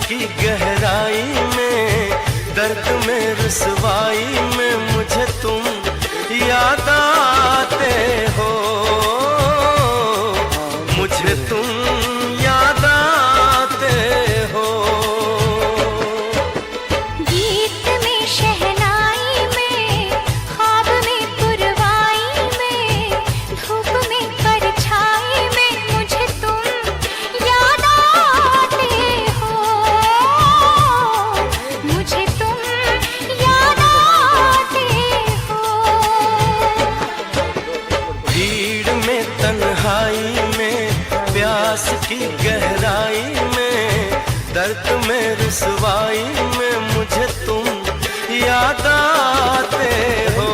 की गहराई में, दर्द में रुसवाई में मुझे तुम याद आते हो, मुझे तुम याद आते हो। गीत में शहनाई में, ख्वाब में पुरवाई में, धूप में परछाई में मुझे तुम याद आते हो, मुझे तुम याद आते हो। भीड़ में तन्हाई में, प्यास की गहराई में, दर्द में रुसवाई में मुझे तुम याद आते हो।